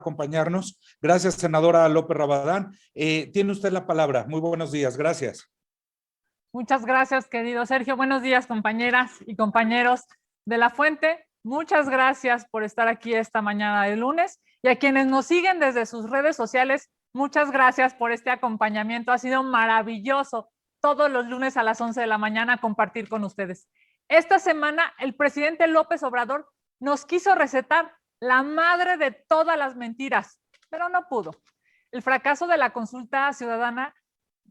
acompañarnos. Gracias, senadora López Rabadán. Tiene usted la palabra. Muy buenos días. Gracias. Muchas gracias, querido Sergio. Buenos días, compañeras y compañeros de La Fuente. Muchas gracias por estar aquí esta mañana de lunes. Y a quienes nos siguen desde sus redes sociales, muchas gracias por este acompañamiento. Ha sido maravilloso todos los lunes a las 11 de la mañana compartir con ustedes. Esta semana, el presidente López Obrador nos quiso recetar la madre de todas las mentiras, pero no pudo. El fracaso de la consulta ciudadana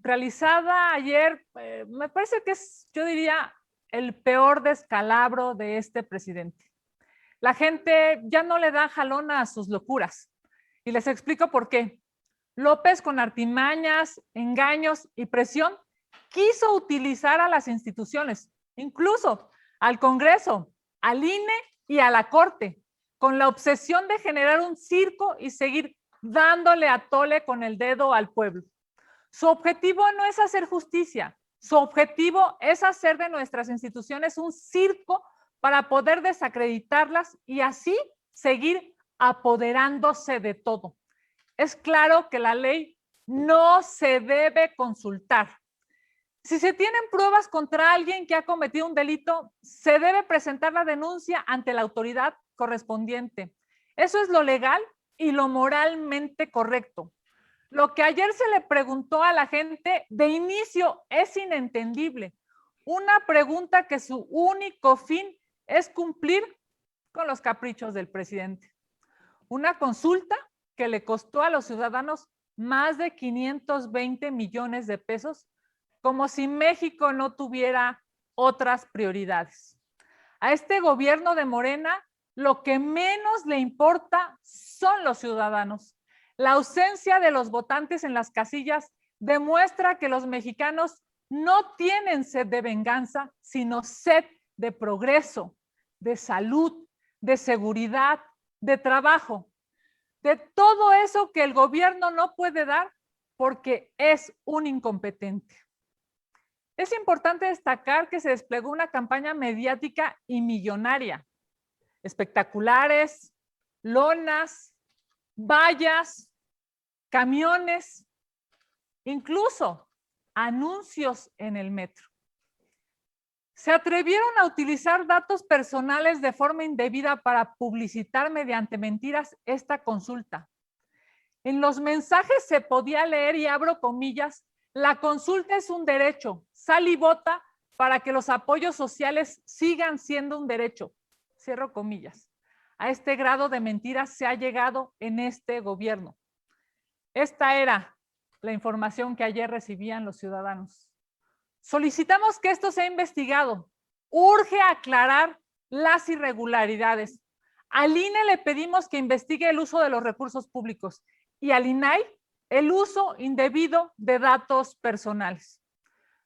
realizada ayer, me parece que es, yo diría, el peor descalabro de este presidente. La gente ya no le da jalón a sus locuras. Y les explico por qué. López, con artimañas, engaños y presión, quiso utilizar a las instituciones, incluso al Congreso, al INE y a la Corte, con la obsesión de generar un circo y seguir dándole a tole con el dedo al pueblo. Su objetivo no es hacer justicia, su objetivo es hacer de nuestras instituciones un circo para poder desacreditarlas y así seguir apoderándose de todo. Es claro que la ley no se debe consultar. Si se tienen pruebas contra alguien que ha cometido un delito, se debe presentar la denuncia ante la autoridad correspondiente. Eso es lo legal y lo moralmente correcto. Lo que ayer se le preguntó a la gente de inicio es inentendible. Una pregunta que su único fin es cumplir con los caprichos del presidente. Una consulta que le costó a los ciudadanos más de 520 millones de pesos, como si México no tuviera otras prioridades. A este gobierno de Morena, lo que menos le importa son los ciudadanos. La ausencia de los votantes en las casillas demuestra que los mexicanos no tienen sed de venganza, sino sed de progreso, de salud, de seguridad, de trabajo, de todo eso que el gobierno no puede dar porque es un incompetente. Es importante destacar que se desplegó una campaña mediática y millonaria. Espectaculares, lonas, vallas, camiones, incluso anuncios en el metro. Se atrevieron a utilizar datos personales de forma indebida para publicitar mediante mentiras esta consulta. En los mensajes se podía leer, y abro comillas, la consulta es un derecho, sal y vota para que los apoyos sociales sigan siendo un derecho. Cierro comillas. A este grado de mentiras se ha llegado en este gobierno. Esta era la información que ayer recibían los ciudadanos. Solicitamos que esto sea investigado. Urge aclarar las irregularidades. Al INE le pedimos que investigue el uso de los recursos públicos y al INAI el uso indebido de datos personales.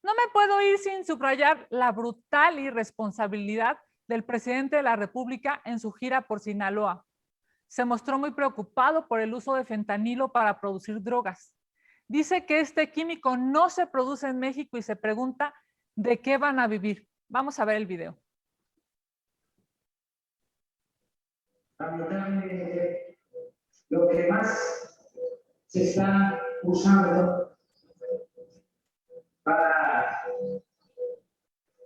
No me puedo ir sin subrayar la brutal irresponsabilidad del presidente de la República en su gira por Sinaloa. Se mostró muy preocupado por el uso de fentanilo para producir drogas. Dice que este químico no se produce en México y se pregunta de qué van a vivir. Vamos a ver el video. Lamentablemente, lo que más se está usando para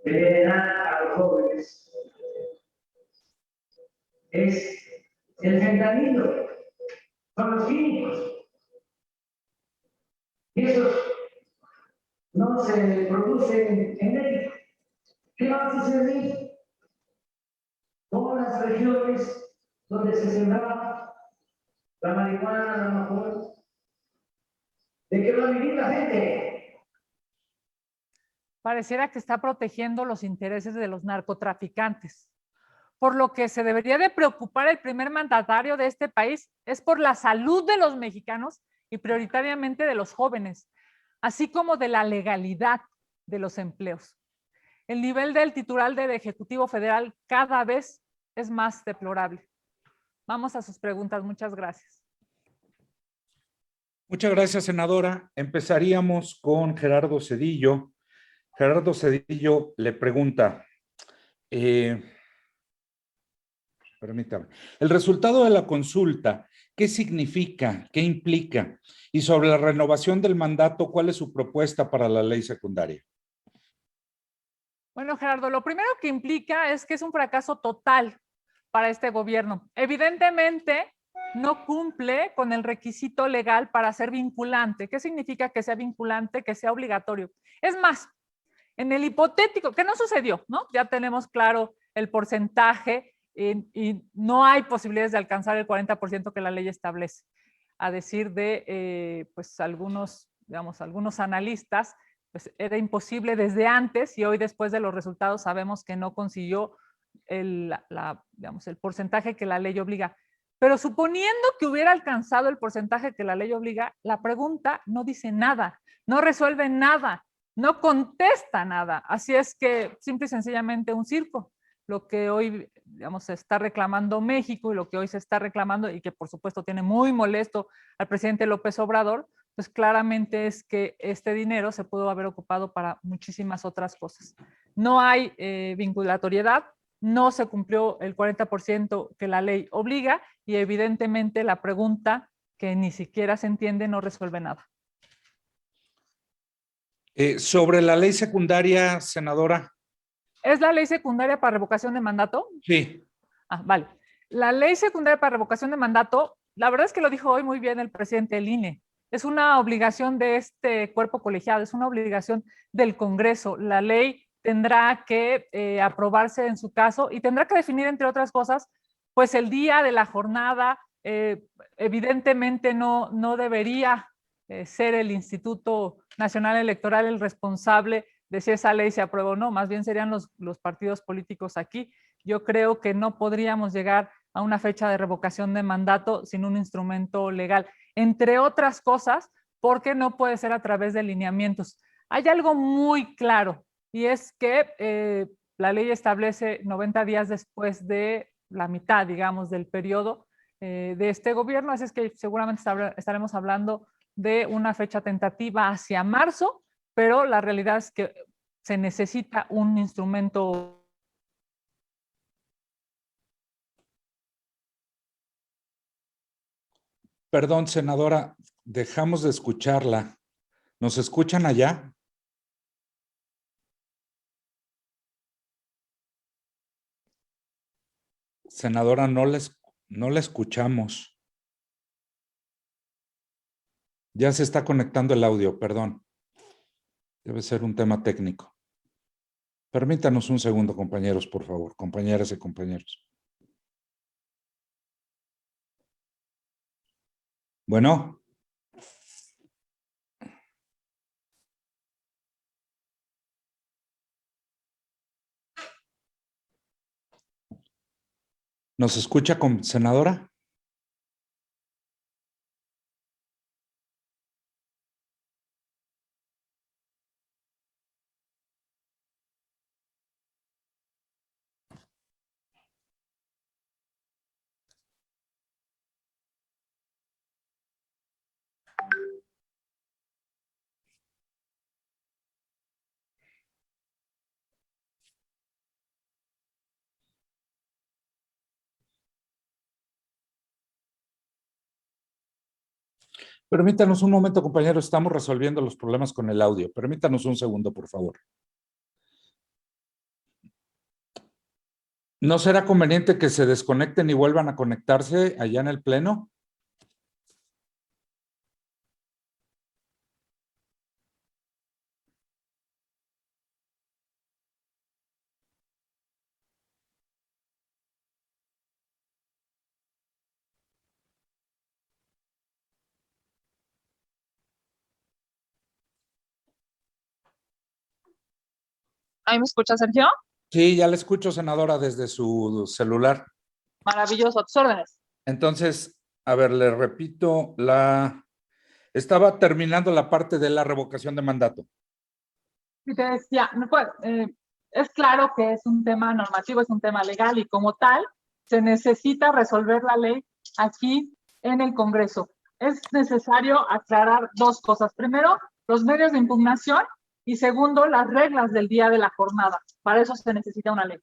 envenenar a los jóvenes es el fentanilo, son los químicos. Y esos no se producen en México. ¿Qué va a suceder con las regiones donde se sembraba la marihuana, la amapola? ¿De qué va a vivir la gente? Pareciera que está protegiendo los intereses de los narcotraficantes. Por lo que se debería de preocupar el primer mandatario de este país es por la salud de los mexicanos y prioritariamente de los jóvenes, así como de la legalidad de los empleos. El nivel del titular del Ejecutivo Federal cada vez es más deplorable. Vamos a sus preguntas. Muchas gracias. Muchas gracias, senadora. Empezaríamos con Gerardo Zedillo. Gerardo Zedillo le pregunta, permítame, el resultado de la consulta ¿Qué significa? ¿Qué implica? Y sobre la renovación del mandato, ¿cuál es su propuesta para la ley secundaria? Bueno, Gerardo, lo primero que implica es que es un fracaso total para este gobierno. Evidentemente, no cumple con el requisito legal para ser vinculante. ¿Qué significa que sea vinculante, que sea obligatorio? Es más, en el hipotético, que no sucedió, ¿no? Ya tenemos claro el porcentaje y no hay posibilidades de alcanzar el 40% que la ley establece. A decir de pues algunos, digamos, algunos analistas, pues era imposible desde antes y hoy después de los resultados sabemos que no consiguió digamos, el porcentaje que la ley obliga. Pero suponiendo que hubiera alcanzado el porcentaje que la ley obliga, la pregunta no dice nada, no resuelve nada, no contesta nada. Así es que simple y sencillamente un circo. Lo que hoy, digamos, se está reclamando México y lo que hoy se está reclamando y que por supuesto tiene muy molesto al presidente López Obrador, pues claramente es que este dinero se pudo haber ocupado para muchísimas otras cosas. No hay vinculatoriedad, no se cumplió el 40% que la ley obliga y evidentemente la pregunta que ni siquiera se entiende no resuelve nada. Sobre la ley secundaria, senadora. ¿Es la ley secundaria para revocación de mandato? Sí. Ah, vale. La ley secundaria para revocación de mandato, la verdad es que lo dijo hoy muy bien el presidente del INE. Es una obligación de este cuerpo colegiado, es una obligación del Congreso. La ley tendrá que aprobarse en su caso y tendrá que definir, entre otras cosas, pues el día de la jornada. Evidentemente no debería ser el Instituto Nacional Electoral el responsable de si esa ley se aprueba o no, más bien serían los partidos políticos aquí. Yo creo que no podríamos llegar a una fecha de revocación de mandato sin un instrumento legal, entre otras cosas, porque no puede ser a través de lineamientos. Hay algo muy claro y es que la ley establece 90 días después de la mitad, digamos, del periodo de este gobierno, así es que seguramente estaremos hablando de una fecha tentativa hacia marzo, pero la realidad es que se necesita un instrumento. Perdón, senadora, dejamos de escucharla. ¿Nos escuchan allá? Senadora, no la escuchamos. Ya se está conectando el audio, perdón. Debe ser un tema técnico. Permítanos un segundo, compañeros, por favor, compañeras y compañeros. Bueno. ¿Nos escucha, senadora? Permítanos un momento, compañeros. Estamos resolviendo los problemas con el audio. Permítanos un segundo, por favor. ¿No será conveniente que se desconecten y vuelvan a conectarse allá en el pleno? ¿Ahí me escucha, Sergio? Sí, ya la escucho, senadora, desde su celular. Maravilloso, a tus órdenes. Entonces, a ver, le repito, estaba terminando la parte de la revocación de mandato. Y te decía, es claro que es un tema normativo, es un tema legal y como tal se necesita resolver la ley aquí en el Congreso. Es necesario aclarar dos cosas. Primero, los medios de impugnación y segundo, las reglas del día de la jornada. Para eso se necesita una ley.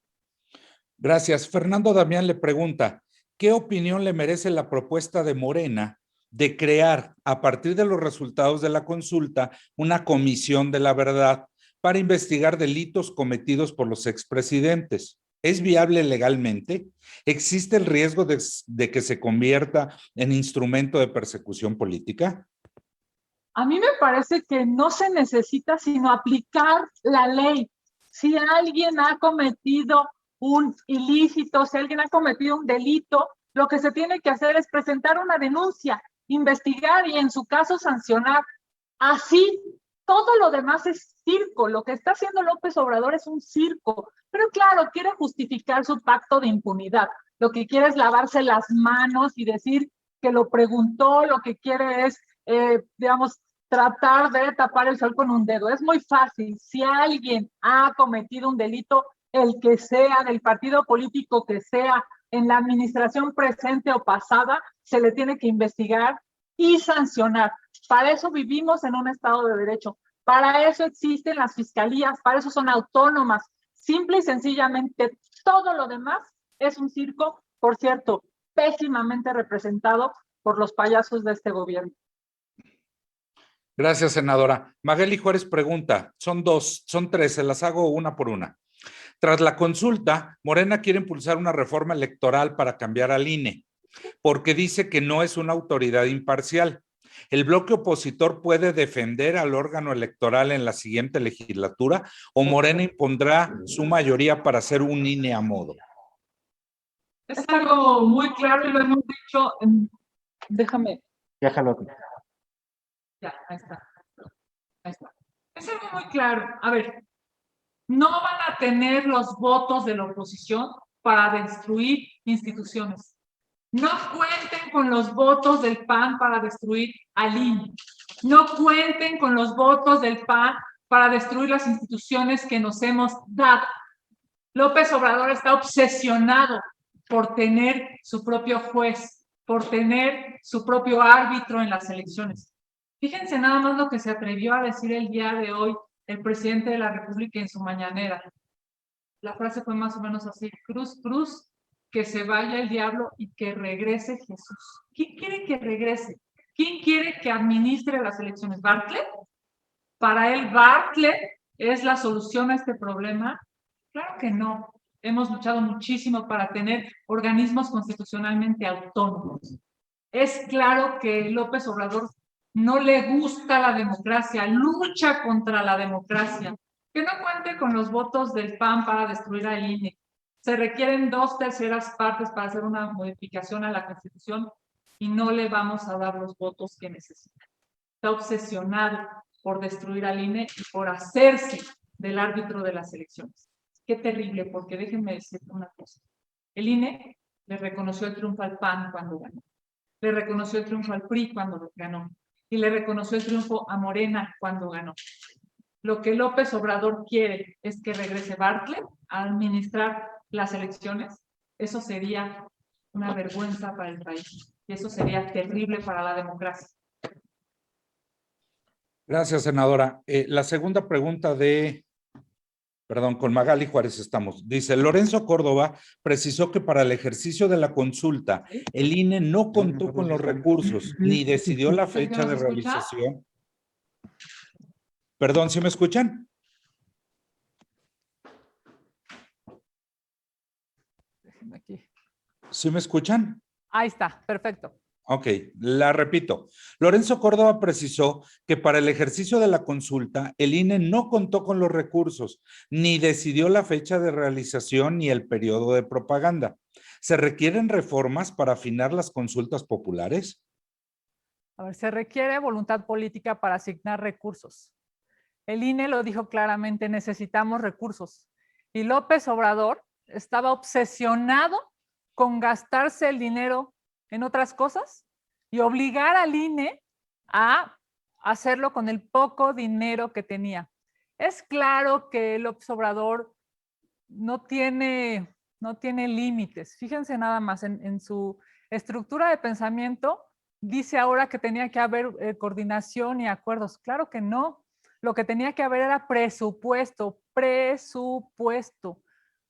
Gracias. Fernando Damián le pregunta, ¿qué opinión le merece la propuesta de Morena de crear, a partir de los resultados de la consulta, una comisión de la verdad para investigar delitos cometidos por los expresidentes? ¿Es viable legalmente? ¿Existe el riesgo de que se convierta en instrumento de persecución política? A mí me parece que no se necesita sino aplicar la ley. Si alguien ha cometido un ilícito, si alguien ha cometido un delito, lo que se tiene que hacer es presentar una denuncia, investigar y en su caso sancionar. Así, todo lo demás es circo. Lo que está haciendo López Obrador es un circo. Pero claro, quiere justificar su pacto de impunidad. Lo que quiere es lavarse las manos y decir que lo preguntó, lo que quiere es, digamos, tratar de tapar el sol con un dedo. Es muy fácil. Si alguien ha cometido un delito, el que sea, del partido político que sea, en la administración presente o pasada, se le tiene que investigar y sancionar. Para eso vivimos en un Estado de Derecho. Para eso existen las fiscalías, para eso son autónomas. Simple y sencillamente, todo lo demás es un circo, por cierto, pésimamente representado por los payasos de este gobierno. Gracias, senadora. Magali Juárez pregunta, son tres, se las hago una por una. Tras la consulta, Morena quiere impulsar una reforma electoral para cambiar al INE, porque dice que no es una autoridad imparcial. ¿El bloque opositor puede defender al órgano electoral en la siguiente legislatura o Morena impondrá su mayoría para hacer un INE a modo? Es algo muy claro y lo hemos dicho. Déjame. Déjalo. Ya, ahí está. Ahí está. Es algo muy claro. A ver, no van a tener los votos de la oposición para destruir instituciones. No cuenten con los votos del PAN para destruir al INE. No cuenten con los votos del PAN para destruir las instituciones que nos hemos dado. López Obrador está obsesionado por tener su propio juez, por tener su propio árbitro en las elecciones. Fíjense nada más lo que se atrevió a decir el día de hoy el presidente de la República en su mañanera. La frase fue más o menos así: cruz, cruz, que se vaya el diablo y que regrese Jesús. ¿Quién quiere que regrese? ¿Quién quiere que administre las elecciones? ¿Bartlett? ¿Para él Bartlett es la solución a este problema? Claro que no. Hemos luchado muchísimo para tener organismos constitucionalmente autónomos. Es claro que López Obrador no le gusta la democracia, lucha contra la democracia. Que no cuente con los votos del PAN para destruir al INE. Se requieren 2/3 partes para hacer una modificación a la Constitución y no le vamos a dar los votos que necesita. Está obsesionado por destruir al INE y por hacerse del árbitro de las elecciones. Qué terrible, porque déjenme decir una cosa. El INE le reconoció el triunfo al PAN cuando ganó. Le reconoció el triunfo al PRI cuando ganó. Y le reconoció el triunfo a Morena cuando ganó. Lo que López Obrador quiere es que regrese Bartlett a administrar las elecciones. Eso sería una vergüenza para el país. Y eso sería terrible para la democracia. Gracias, senadora. La segunda pregunta con Magali Juárez estamos. Dice, Lorenzo Córdoba precisó que para el ejercicio de la consulta, el INE no contó con los recursos ni decidió la fecha de realización. Perdón, ¿sí me escuchan? Déjenme aquí. ¿Sí me escuchan? Ahí está, perfecto. Ok, la repito. Lorenzo Córdoba precisó que para el ejercicio de la consulta, el INE no contó con los recursos, ni decidió la fecha de realización ni el periodo de propaganda. ¿Se requieren reformas para afinar las consultas populares? A ver, se requiere voluntad política para asignar recursos. El INE lo dijo claramente, necesitamos recursos. Y López Obrador estaba obsesionado con gastarse el dinero en otras cosas y obligar al INE a hacerlo con el poco dinero que tenía. Es claro que López Obrador no tiene límites. Fíjense nada más en su estructura de pensamiento, dice ahora que tenía que haber coordinación y acuerdos. Claro que no. Lo que tenía que haber era presupuesto.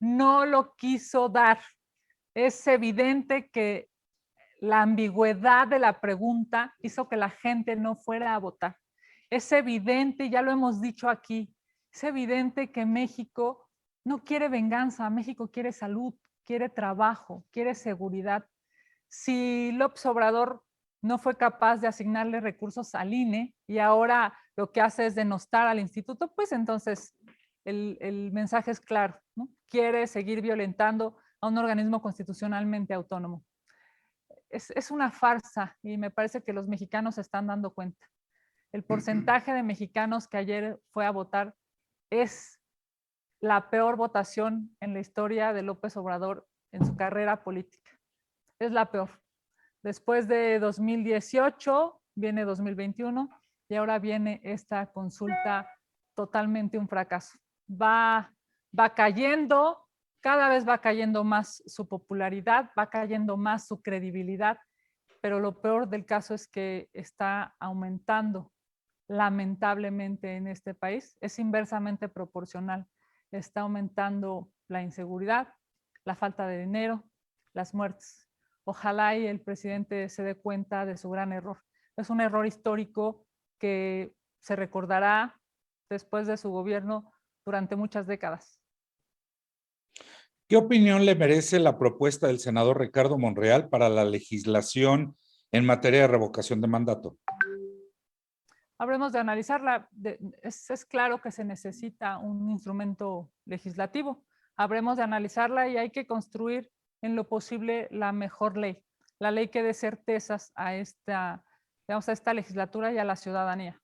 No lo quiso dar. Es evidente que la ambigüedad de la pregunta hizo que la gente no fuera a votar. Es evidente, ya lo hemos dicho aquí, es evidente que México no quiere venganza, México quiere salud, quiere trabajo, quiere seguridad. Si López Obrador no fue capaz de asignarle recursos al INE y ahora lo que hace es denostar al instituto, pues entonces el mensaje es claro, ¿no? Quiere seguir violentando a un organismo constitucionalmente autónomo. Es una farsa y me parece que los mexicanos se están dando cuenta. El porcentaje de mexicanos que ayer fue a votar es la peor votación en la historia de López Obrador en su carrera política. Es la peor. Después de 2018 viene 2021 y ahora viene esta consulta totalmente un fracaso. Va cayendo, cada vez va cayendo más su popularidad, va cayendo más su credibilidad, pero lo peor del caso es que está aumentando lamentablemente en este país. Es inversamente proporcional. Está aumentando la inseguridad, la falta de dinero, las muertes. Ojalá y el presidente se dé cuenta de su gran error. Es un error histórico que se recordará después de su gobierno durante muchas décadas. ¿Qué opinión le merece la propuesta del senador Ricardo Monreal para la legislación en materia de revocación de mandato? Habremos de analizarla. Es claro que se necesita un instrumento legislativo. Habremos de analizarla y hay que construir en lo posible la mejor ley, la ley que dé certezas a esta legislatura y a la ciudadanía.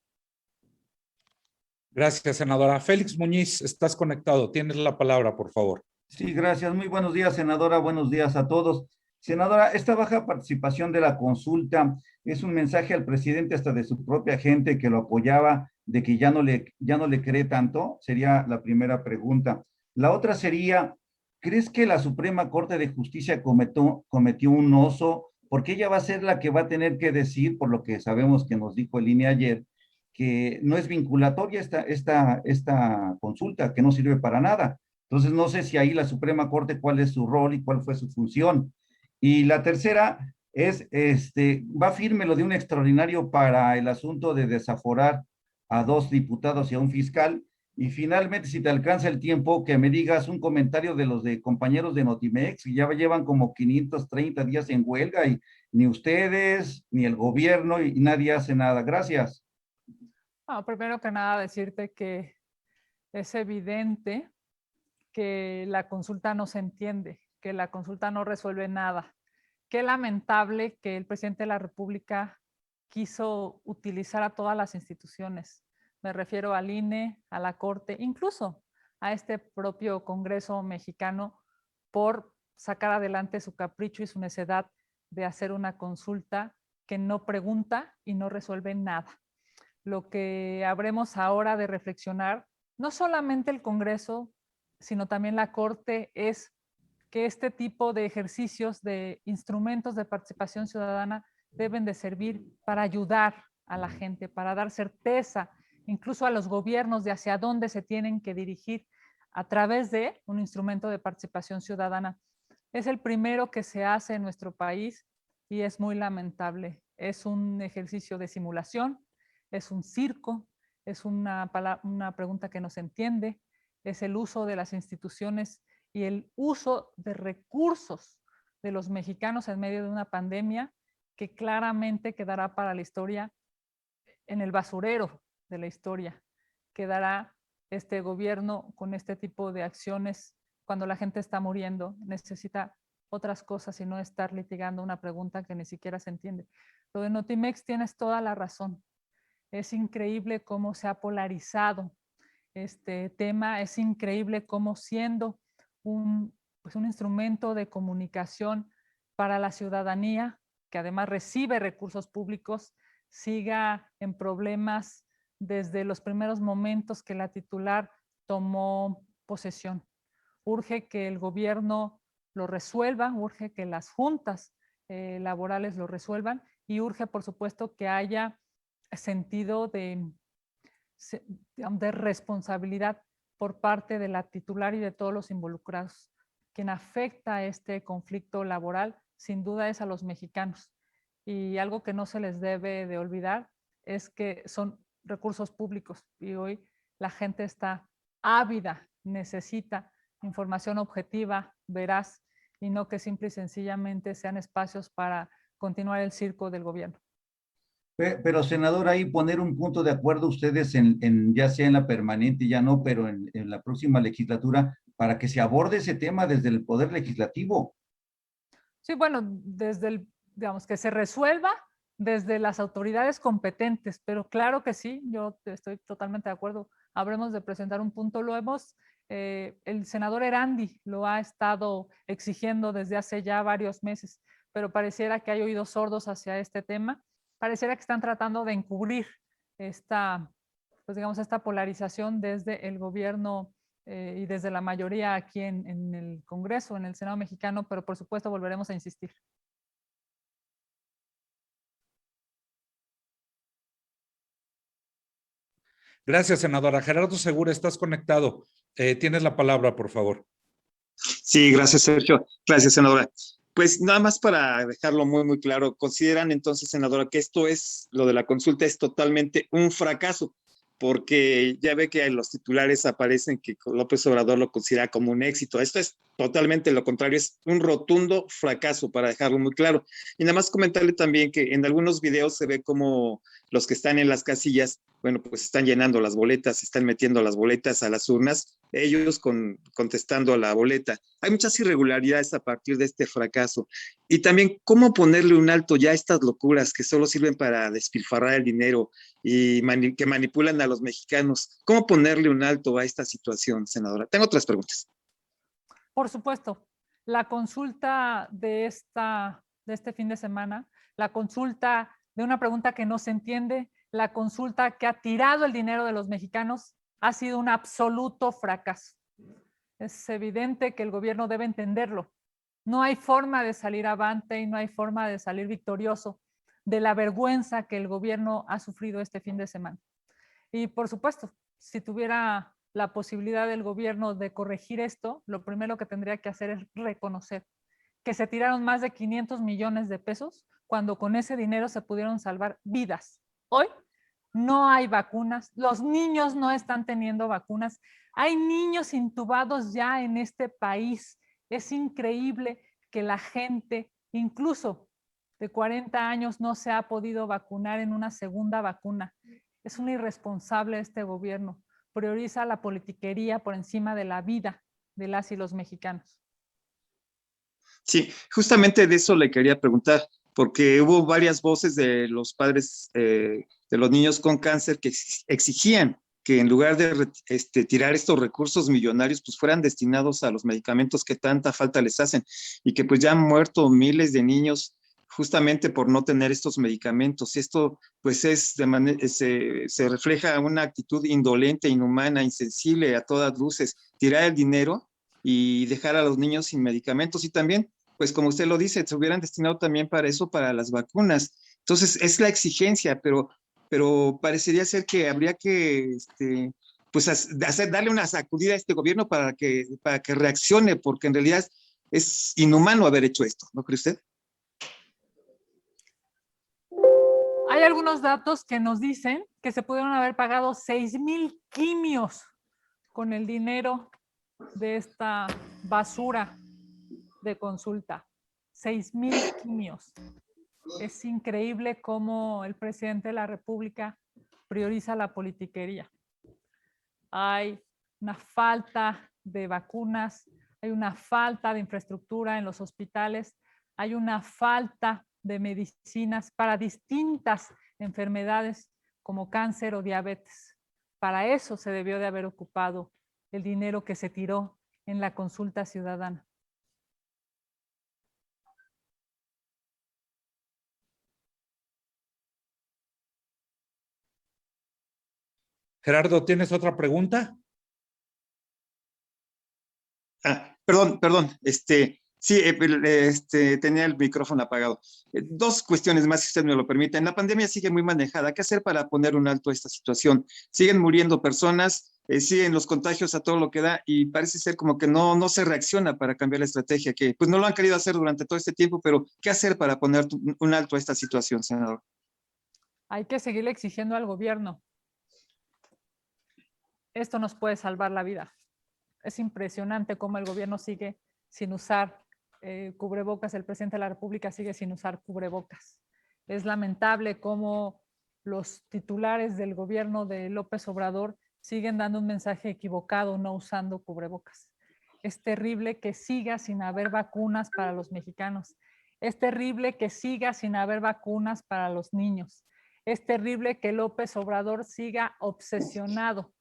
Gracias, senadora. Félix Muñiz, estás conectado. Tienes la palabra, por favor. Sí, gracias. Muy buenos días, senadora. Buenos días a todos. Senadora, esta baja participación de la consulta es un mensaje al presidente hasta de su propia gente que lo apoyaba, de que ya no le cree tanto. Sería la primera pregunta. La otra sería, ¿crees que la Suprema Corte de Justicia cometió un oso? Porque ella va a ser la que va a tener que decir, por lo que sabemos que nos dijo el INE ayer, que no es vinculatoria esta consulta, que no sirve para nada. Entonces, no sé si ahí la Suprema Corte, cuál es su rol y cuál fue su función. Y la tercera es, va firme lo de un extraordinario para el asunto de desaforar a 2 diputados y a un fiscal. Y finalmente, si te alcanza el tiempo, que me digas un comentario de los de compañeros de Notimex, que ya llevan como 530 días en huelga y ni ustedes, ni el gobierno, y nadie hace nada. Gracias. Bueno, primero que nada decirte que es evidente que la consulta no se entiende, que la consulta no resuelve nada. Qué lamentable que el presidente de la República quiso utilizar a todas las instituciones. Me refiero al INE, a la Corte, incluso a este propio Congreso mexicano por sacar adelante su capricho y su necedad de hacer una consulta que no pregunta y no resuelve nada. Lo que habremos ahora de reflexionar, no solamente el Congreso, sino también la Corte, es que este tipo de ejercicios, de instrumentos de participación ciudadana, deben de servir para ayudar a la gente, para dar certeza, incluso a los gobiernos, de hacia dónde se tienen que dirigir a través de un instrumento de participación ciudadana. Es el primero que se hace en nuestro país y es muy lamentable. Es un ejercicio de simulación, es un circo, es una pregunta que no se entiende, es el uso de las instituciones y el uso de recursos de los mexicanos en medio de una pandemia que claramente quedará para la historia en el basurero de la historia. Quedará este gobierno con este tipo de acciones cuando la gente está muriendo, necesita otras cosas y no estar litigando una pregunta que ni siquiera se entiende. Lo de Notimex tienes toda la razón. Es increíble cómo se ha polarizado este tema, es increíble cómo siendo un instrumento de comunicación para la ciudadanía, que además recibe recursos públicos, siga en problemas desde los primeros momentos que la titular tomó posesión. Urge que el gobierno lo resuelva, urge que las juntas laborales lo resuelvan y urge, por supuesto, que haya sentido de responsabilidad por parte de la titular y de todos los involucrados. quien afecta este conflicto laboral, sin duda es a los mexicanos. Y algo que no se les debe de olvidar es que son recursos públicos y hoy la gente está ávida, necesita información objetiva, veraz, y no que simple y sencillamente sean espacios para continuar el circo del gobierno. Pero, senador, ahí poner un punto de acuerdo ustedes ya sea en la permanente, ya no, pero en la próxima legislatura, para que se aborde ese tema desde el Poder Legislativo. Sí, bueno, desde el, digamos, que se resuelva desde las autoridades competentes, pero claro que sí, yo estoy totalmente de acuerdo. Habremos de presentar un punto, el senador Erandi lo ha estado exigiendo desde hace ya varios meses, pero pareciera que hay oídos sordos hacia este tema, pareciera que están tratando de encubrir esta, pues digamos, esta polarización desde el gobierno y desde la mayoría aquí en el Congreso, en el Senado mexicano, pero por supuesto volveremos a insistir. Gracias, senadora. Gerardo Segura, estás conectado. Tienes la palabra, por favor. Sí, gracias, Sergio. Gracias, senadora. Pues nada más para dejarlo muy, muy claro, ¿consideran entonces, senadora, que esto es, lo de la consulta es totalmente un fracaso? Porque ya ve que en los titulares aparecen que López Obrador lo considera como un éxito. Esto es totalmente lo contrario, es un rotundo fracaso, para dejarlo muy claro. Y nada más comentarle también que en algunos videos se ve como los que están en las casillas, bueno, pues están llenando las boletas, están metiendo las boletas a las urnas, ellos contestando a la boleta. Hay muchas irregularidades a partir de este fracaso. Y también, ¿cómo ponerle un alto ya a estas locuras que solo sirven para despilfarrar el dinero y que manipulan a los mexicanos? ¿Cómo ponerle un alto a esta situación, senadora? Tengo otras preguntas. Por supuesto, la consulta de este fin de semana, la consulta de una pregunta que no se entiende, la consulta que ha tirado el dinero de los mexicanos, ha sido un absoluto fracaso. Es evidente que el gobierno debe entenderlo. No hay forma de salir avante y no hay forma de salir victorioso de la vergüenza que el gobierno ha sufrido este fin de semana. Y por supuesto, si tuviera la posibilidad del gobierno de corregir esto, lo primero que tendría que hacer es reconocer que se tiraron más de 500 millones de pesos cuando con ese dinero se pudieron salvar vidas. Hoy no hay vacunas, los niños no están teniendo vacunas, hay niños intubados ya en este país. Es increíble que la gente, incluso de 40 años, no se ha podido vacunar en una segunda vacuna. Es un irresponsable este gobierno. Prioriza la politiquería por encima de la vida de las y los mexicanos. Sí, justamente de eso le quería preguntar, porque hubo varias voces de los padres de los niños con cáncer que exigían que en lugar de tirar estos recursos millonarios, pues fueran destinados a los medicamentos que tanta falta les hacen y que pues ya han muerto miles de niños justamente por no tener estos medicamentos. Y esto pues se refleja una actitud indolente, inhumana, insensible a todas luces, tirar el dinero y dejar a los niños sin medicamentos. Y también, pues como usted lo dice, se hubieran destinado también para eso, para las vacunas. Entonces, es la exigencia, pero parecería ser que habría que, pues, darle una sacudida a este gobierno para que reaccione, porque en realidad es inhumano haber hecho esto, ¿no cree usted? Hay algunos datos que nos dicen que se pudieron haber pagado 6,000 quimios con el dinero de esta basura de consulta. 6,000 quimios. Es increíble cómo el presidente de la República prioriza la politiquería. Hay una falta de vacunas, hay una falta de infraestructura en los hospitales, hay una falta de medicinas para distintas enfermedades como cáncer o diabetes. Para eso se debió de haber ocupado el dinero que se tiró en la consulta ciudadana. Gerardo, ¿tienes otra pregunta? Perdón, Sí, tenía el micrófono apagado. Dos cuestiones más, si usted me lo permite. La pandemia sigue muy manejada. ¿Qué hacer para poner un alto a esta situación? Siguen muriendo personas, siguen los contagios a todo lo que da y parece ser como que no se reacciona para cambiar la estrategia, que pues no lo han querido hacer durante todo este tiempo, pero ¿qué hacer para poner un alto a esta situación, senador? Hay que seguirle exigiendo al gobierno. Esto nos puede salvar la vida. Es impresionante cómo el gobierno sigue sin usar cubrebocas, el presidente de la República sigue sin usar cubrebocas. Es lamentable cómo los titulares del gobierno de López Obrador siguen dando un mensaje equivocado no usando cubrebocas. Es terrible que siga sin haber vacunas para los mexicanos. Es terrible que siga sin haber vacunas para los niños. Es terrible que López Obrador siga obsesionado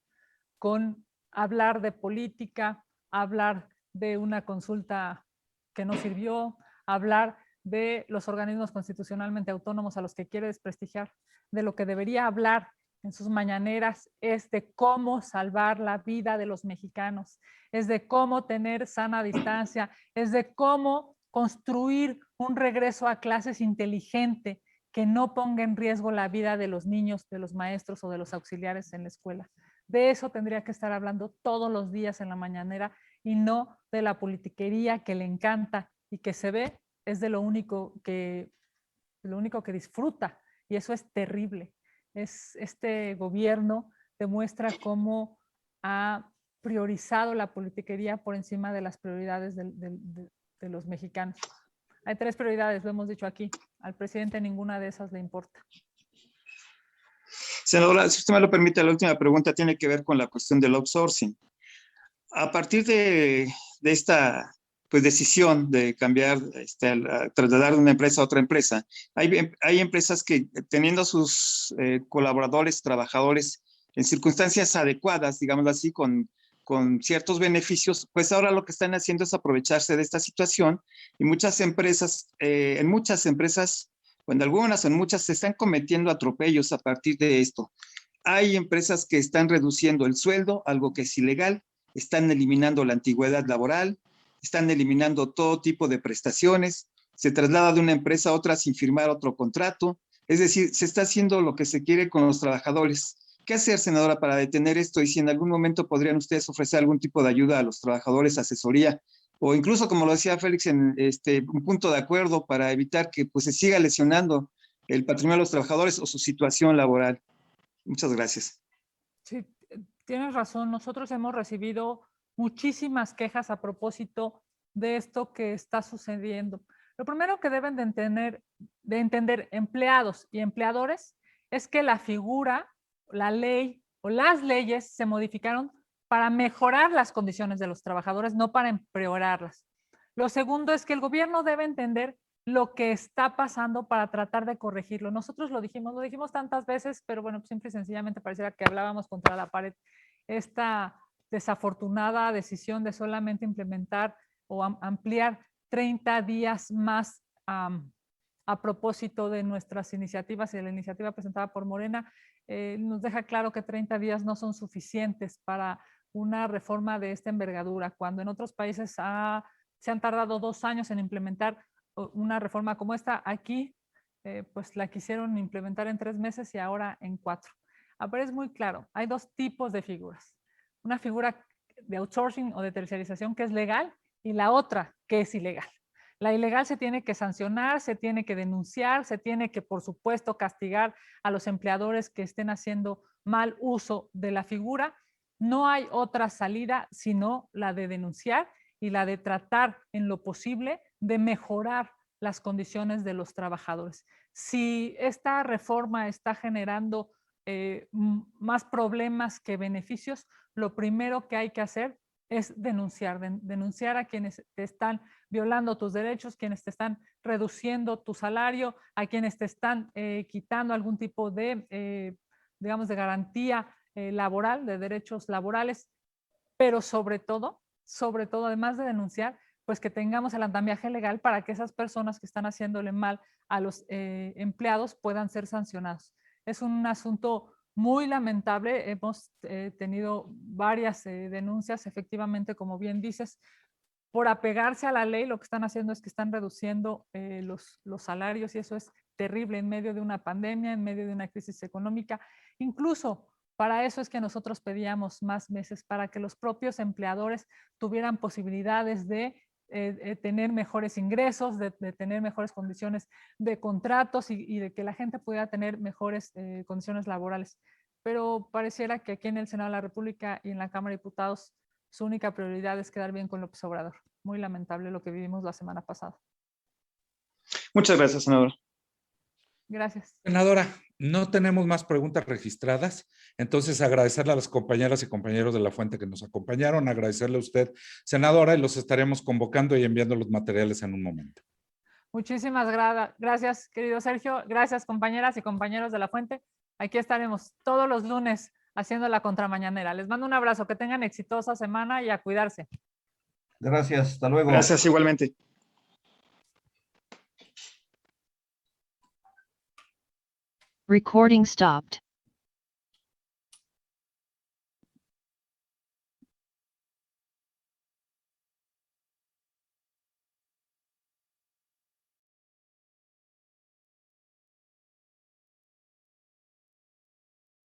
con hablar de política, hablar de una consulta que no sirvió, hablar de los organismos constitucionalmente autónomos a los que quiere desprestigiar. De lo que debería hablar en sus mañaneras es de cómo salvar la vida de los mexicanos, es de cómo tener sana distancia, es de cómo construir un regreso a clases inteligente que no ponga en riesgo la vida de los niños, de los maestros o de los auxiliares en la escuela. De eso tendría que estar hablando todos los días en la mañanera y no de la politiquería que le encanta y que se ve es de lo único que disfruta, y eso es terrible. Este gobierno demuestra cómo ha priorizado la politiquería por encima de las prioridades de los mexicanos. Hay 3 prioridades, lo hemos dicho aquí. Al presidente ninguna de esas le importa. Senadora, si usted me lo permite, la última pregunta tiene que ver con la cuestión del outsourcing. A partir de esta pues, decisión de cambiar, trasladar de una empresa a otra empresa, hay empresas que teniendo sus colaboradores, trabajadores en circunstancias adecuadas, digámoslo así, con ciertos beneficios, pues ahora lo que están haciendo es aprovecharse de esta situación y muchas empresas, o en algunas o en muchas, se están cometiendo atropellos a partir de esto. Hay empresas que están reduciendo el sueldo, algo que es ilegal, están eliminando la antigüedad laboral, están eliminando todo tipo de prestaciones, se traslada de una empresa a otra sin firmar otro contrato, es decir, se está haciendo lo que se quiere con los trabajadores. ¿Qué hacer, senadora, para detener esto? Y si en algún momento podrían ustedes ofrecer algún tipo de ayuda a los trabajadores, asesoría, o incluso, como lo decía Félix, en un punto de acuerdo para evitar que pues, se siga lesionando el patrimonio de los trabajadores o su situación laboral. Muchas gracias. Sí, tienes razón. Nosotros hemos recibido muchísimas quejas a propósito de esto que está sucediendo. Lo primero que deben de entender empleados y empleadores es que la figura, la ley o las leyes se modificaron para mejorar las condiciones de los trabajadores, no para empeorarlas. Lo segundo es que el gobierno debe entender lo que está pasando para tratar de corregirlo. Nosotros lo dijimos tantas veces, pero bueno, simple y sencillamente pareciera que hablábamos contra la pared. Esta desafortunada decisión de solamente implementar o ampliar 30 días más a propósito de nuestras iniciativas y de la iniciativa presentada por Morena, nos deja claro que 30 días no son suficientes para una reforma de esta envergadura, cuando en otros países se han tardado 2 años en implementar una reforma como esta. Aquí pues la quisieron implementar en 3 meses y ahora en 4. A ver, es muy claro, hay 2 tipos de figuras. Una figura de outsourcing o de terciarización que es legal y la otra que es ilegal. La ilegal se tiene que sancionar, se tiene que denunciar, se tiene que, por supuesto, castigar a los empleadores que estén haciendo mal uso de la figura. No hay otra salida sino la de denunciar y la de tratar en lo posible de mejorar las condiciones de los trabajadores. Si esta reforma está generando más problemas que beneficios, lo primero que hay que hacer es denunciar a quienes te están violando tus derechos, quienes te están reduciendo tu salario, a quienes te están quitando algún tipo de, digamos, de garantía laboral, de derechos laborales, pero sobre todo, además de denunciar, pues que tengamos el andamiaje legal para que esas personas que están haciéndole mal a los empleados puedan ser sancionados. Es un asunto muy lamentable. Hemos tenido varias denuncias, efectivamente, como bien dices, por apegarse a la ley, lo que están haciendo es que están reduciendo los salarios y eso es terrible en medio de una pandemia, en medio de una crisis económica. Incluso para eso es que nosotros pedíamos más meses, para que los propios empleadores tuvieran posibilidades de tener mejores ingresos, de tener mejores condiciones de contratos y de que la gente pudiera tener mejores condiciones laborales. Pero pareciera que aquí en el Senado de la República y en la Cámara de Diputados su única prioridad es quedar bien con López Obrador. Muy lamentable lo que vivimos la semana pasada. Muchas gracias, senadora. Gracias. Senadora, no tenemos más preguntas registradas, entonces agradecerle a las compañeras y compañeros de la fuente que nos acompañaron, agradecerle a usted, senadora, y los estaremos convocando y enviando los materiales en un momento. Muchísimas gracias, querido Sergio. Gracias, compañeras y compañeros de la fuente. Aquí estaremos todos los lunes haciendo la contramañanera. Les mando un abrazo, que tengan exitosa semana y a cuidarse. Gracias, hasta luego. Gracias igualmente. Recording stopped.